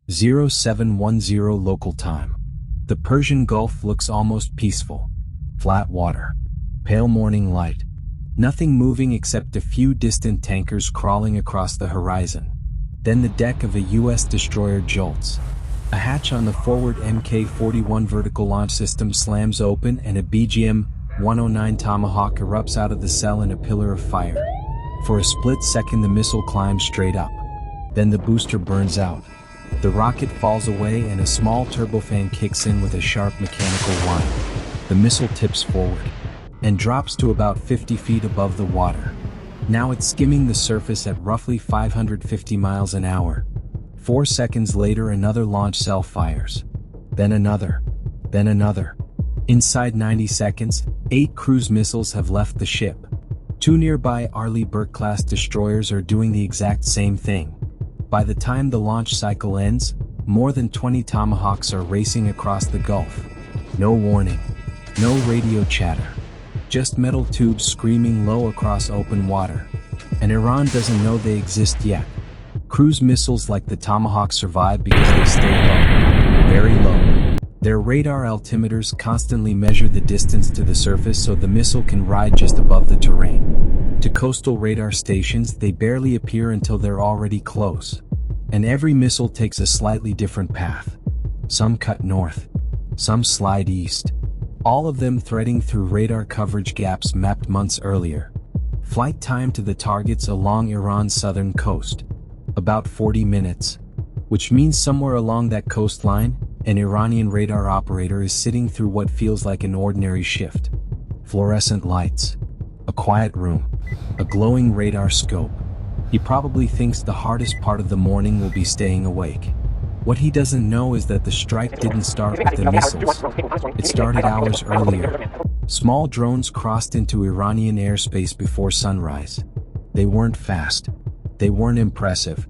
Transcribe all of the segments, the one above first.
0710 local time. The Persian Gulf looks almost peaceful. Flat water. Pale morning light. Nothing moving except a few distant tankers crawling across the horizon. Then the deck of a U.S. destroyer jolts. A hatch on the forward Mk-41 vertical launch system slams open and a BGM-109 Tomahawk erupts out of the cell in a pillar of fire. For a split second the missile climbs straight up. Then the booster burns out. The rocket falls away and a small turbofan kicks in with a sharp mechanical whine. The missile tips forward and drops to about 50 feet above the water. Now it's skimming the surface at roughly 550 miles an hour. 4 seconds later another launch cell fires. Then another. Then another. Inside 90 seconds, 8 cruise missiles have left the ship. 2 nearby Arleigh Burke class destroyers are doing the exact same thing. By the time the launch cycle ends, more than 20 Tomahawks are racing across the Gulf. No warning. No radio chatter. Just metal tubes screaming low across open water. And Iran doesn't know they exist yet. Cruise missiles like the Tomahawk survive because they stay low. Very low. Their radar altimeters constantly measure the distance to the surface so the missile can ride just above the terrain. To coastal radar stations, they barely appear until they're already close. And every missile takes a slightly different path. Some cut north. Some slide east. All of them threading through radar coverage gaps mapped months earlier. Flight time to the targets along Iran's southern coast. About 40 minutes. Which means somewhere along that coastline, an Iranian radar operator is sitting through what feels like an ordinary shift. Fluorescent lights. A quiet room. A glowing radar scope. He probably thinks the hardest part of the morning will be staying awake. What he doesn't know is that the strike didn't start with the missiles. It started hours earlier. Small drones crossed into Iranian airspace before sunrise. They weren't fast. They weren't impressive.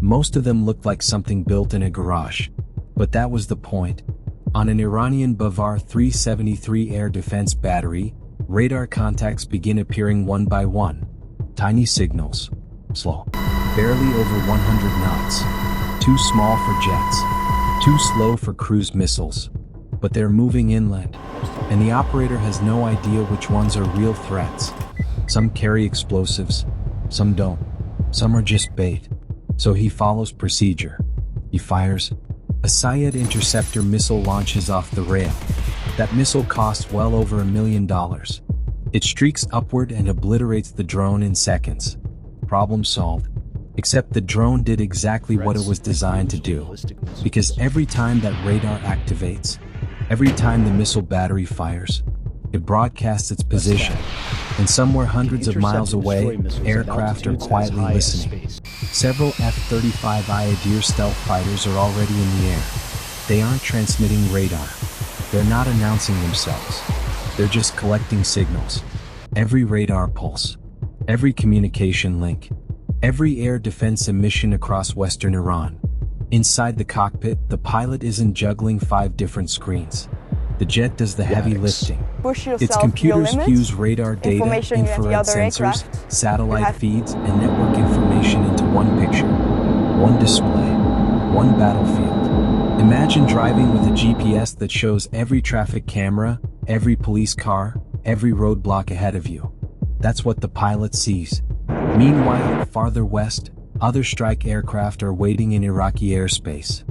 Most of them looked like something built in a garage. But that was the point. On an Iranian Bavar 373 air defense battery, radar contacts begin appearing one by one. Tiny signals. Slow. Barely over 100 knots. Too small for jets. Too slow for cruise missiles. But they're moving inland. And the operator has no idea which ones are real threats. Some carry explosives. Some don't. Some are just bait. So he follows procedure. He fires. A Syed interceptor missile launches off the rail. That missile costs well over $1 million. It streaks upward and obliterates the drone in seconds. Problem solved. Except the drone did exactly what it was designed to do. Because every time that radar activates, every time the missile battery fires, it broadcasts its position. And somewhere hundreds of miles away, aircraft are quietly listening. Several F-35 Aegir stealth fighters are already in the air. They aren't transmitting radar. They're not announcing themselves. They're just collecting signals. Every radar pulse. Every communication link. Every air defense emission across western Iran. Inside the cockpit, the pilot isn't juggling 5 different screens. The jet does the heavy lifting. Its computers fuse radar data, infrared sensors, satellite feeds, and network information into one picture. One display. One battlefield. Imagine driving with a GPS that shows every traffic camera, every police car, every roadblock ahead of you. That's what the pilot sees. Meanwhile, farther west, other strike aircraft are waiting in Iraqi airspace.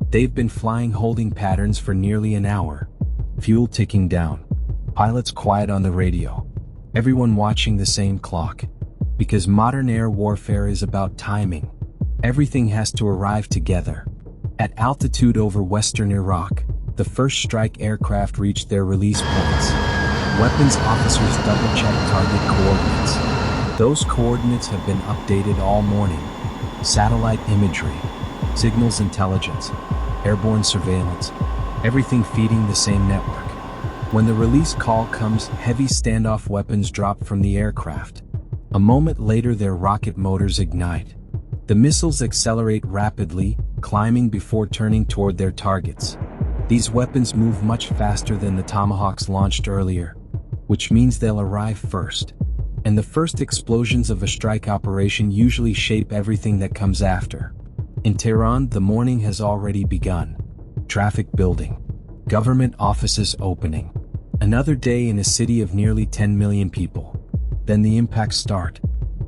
They've been flying holding patterns for nearly an hour. Fuel ticking down. Pilots quiet on the radio. Everyone watching the same clock. Because modern air warfare is about timing. Everything has to arrive together. At altitude over western Iraq, the first strike aircraft reached their release points. Weapons officers double-check target coordinates. Those coordinates have been updated all morning. Satellite imagery, signals intelligence, airborne surveillance, everything feeding the same network. When the release call comes, heavy standoff weapons drop from the aircraft. A moment later, their rocket motors ignite. The missiles accelerate rapidly, climbing before turning toward their targets. These weapons move much faster than the Tomahawks launched earlier, which means they'll arrive first. And the first explosions of a strike operation usually shape everything that comes after. In Tehran, the morning has already begun. Traffic building. Government offices opening. Another day in a city of nearly 10 million people. Then the impacts start.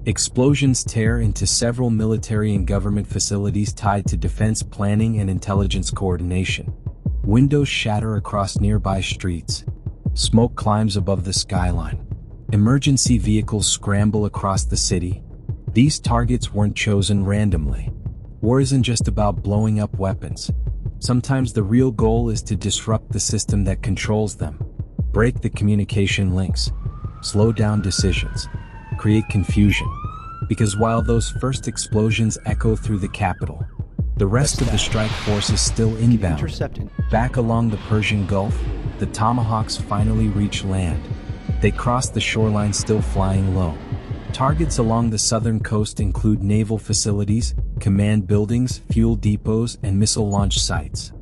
Explosions tear into several military and government facilities tied to defense planning and intelligence coordination. Windows shatter across nearby streets. Smoke climbs above the skyline. Emergency vehicles scramble across the city. These targets weren't chosen randomly. War isn't just about blowing up weapons. Sometimes the real goal is to disrupt the system that controls them. Break the communication links. Slow down decisions. Create confusion. Because while those first explosions echo through the capital, the rest of the strike force is still inbound. Back along the Persian Gulf, the Tomahawks finally reach land. They cross the shoreline still flying low. Targets along the southern coast include naval facilities, command buildings, fuel depots, and missile launch sites.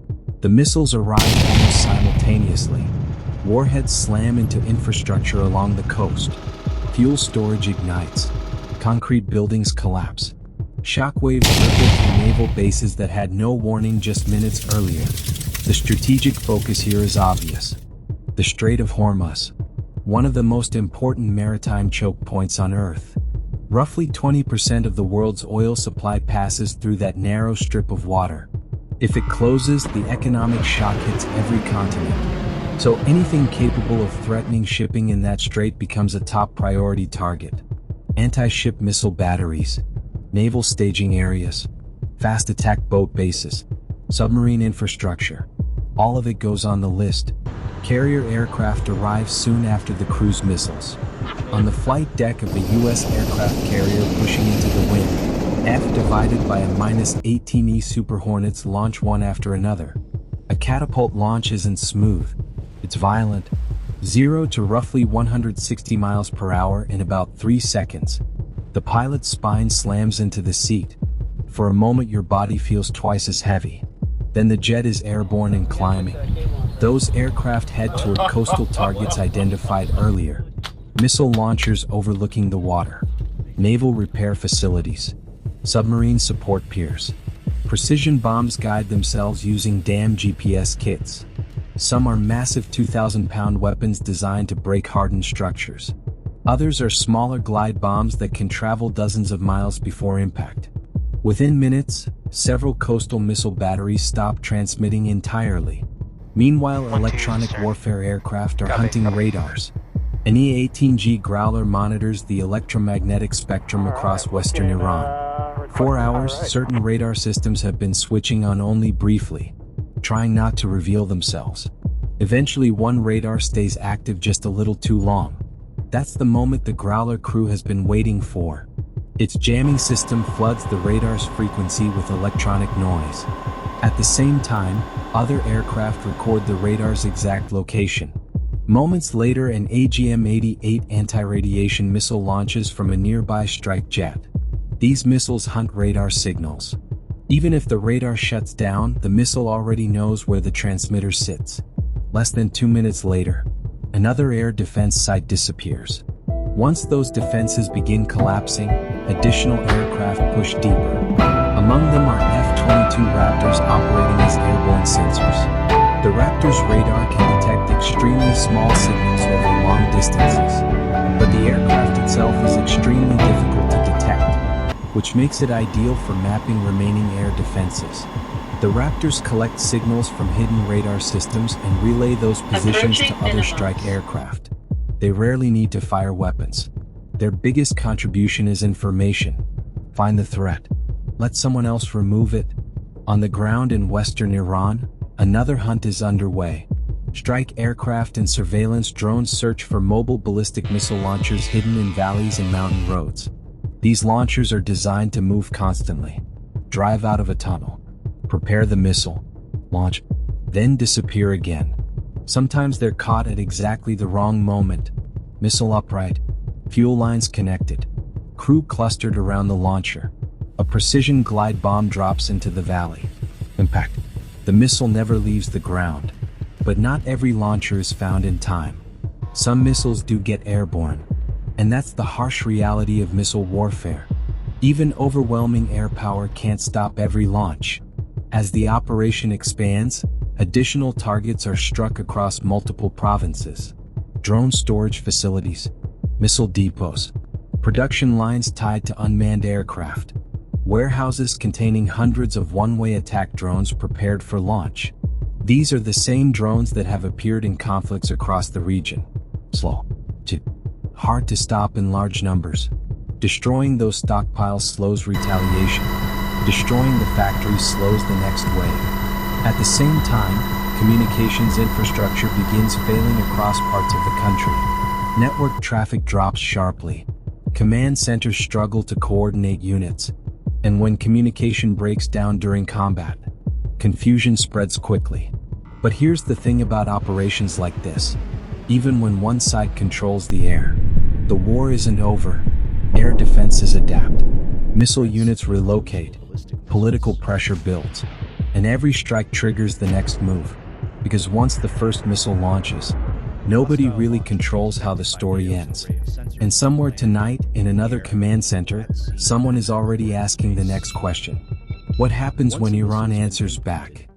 The missiles arrive almost simultaneously. Warheads slam into infrastructure along the coast. Fuel storage ignites. Concrete buildings collapse. Shockwaves ripple through naval bases that had no warning just minutes earlier. The strategic focus here is obvious. The Strait of Hormuz, one of the most important maritime choke points on Earth. Roughly 20% of the world's oil supply passes through that narrow strip of water. If it closes, the economic shock hits every continent. So anything capable of threatening shipping in that strait becomes a top priority target. Anti-ship missile batteries, naval staging areas, fast attack boat bases, submarine infrastructure. All of it goes on the list. Carrier aircraft arrive soon after the cruise missiles. On the flight deck of a U.S. aircraft carrier pushing into the wind, F divided by a -18E Super Hornets launch one after another. A catapult launch isn't smooth. It's violent. 0 to roughly 160 miles per hour in about 3 seconds. The pilot's spine slams into the seat. For a moment your body feels twice as heavy. Then the jet is airborne and climbing. Those aircraft head toward coastal targets identified earlier. Missile launchers overlooking the water. Naval repair facilities. Submarine support piers. Precision bombs guide themselves using damn GPS kits. Some are massive 2,000-pound weapons designed to break hardened structures. Others are smaller glide bombs that can travel dozens of miles before impact. Within minutes, several coastal missile batteries stop transmitting entirely. Meanwhile, electronic warfare aircraft are hunting radars. An E-18G Growler monitors the electromagnetic spectrum across western Iran. 4 hours, certain radar systems have been switching on only briefly, trying not to reveal themselves. Eventually one radar stays active just a little too long. That's the moment the Growler crew has been waiting for. Its jamming system floods the radar's frequency with electronic noise. At the same time, other aircraft record the radar's exact location. Moments later, an AGM-88 anti-radiation missile launches from a nearby strike jet. These missiles hunt radar signals. Even if the radar shuts down, the missile already knows where the transmitter sits. Less than 2 minutes later, another air defense site disappears. Once those defenses begin collapsing, additional aircraft push deeper. Among them are F-22 Raptors operating as airborne sensors. The Raptor's radar can detect extremely small signals over long distances, but the aircraft itself is extremely difficult to detect, which makes it ideal for mapping remaining air defenses. The Raptors collect signals from hidden radar systems and relay those positions to other strike aircraft. They rarely need to fire weapons. Their biggest contribution is information. Find the threat. Let someone else remove it. On the ground in western Iran, another hunt is underway. Strike aircraft and surveillance drones search for mobile ballistic missile launchers hidden in valleys and mountain roads. These launchers are designed to move constantly. Drive out of a tunnel. Prepare the missile. Launch. Then disappear again. Sometimes they're caught at exactly the wrong moment. Missile upright. Fuel lines connected. Crew clustered around the launcher. A precision glide bomb drops into the valley. Impact. The missile never leaves the ground. But not every launcher is found in time. Some missiles do get airborne. And that's the harsh reality of missile warfare. Even overwhelming air power can't stop every launch. As the operation expands, additional targets are struck across multiple provinces. Drone storage facilities, missile depots, production lines tied to unmanned aircraft, warehouses containing hundreds of one-way attack drones prepared for launch. These are the same drones that have appeared in conflicts across the region. Slow to hard to stop in large numbers. Destroying those stockpiles slows retaliation. Destroying the factories slows the next wave. At the same time, communications infrastructure begins failing across parts of the country. Network traffic drops sharply. Command centers struggle to coordinate units. And when communication breaks down during combat, confusion spreads quickly. But here's the thing about operations like this. Even when one side controls the air, the war isn't over. Air defenses adapt. Missile units relocate. Political pressure builds. And every strike triggers the next move. Because once the first missile launches, nobody really controls how the story ends. And somewhere tonight, in another command center, someone is already asking the next question. What happens when Iran answers back?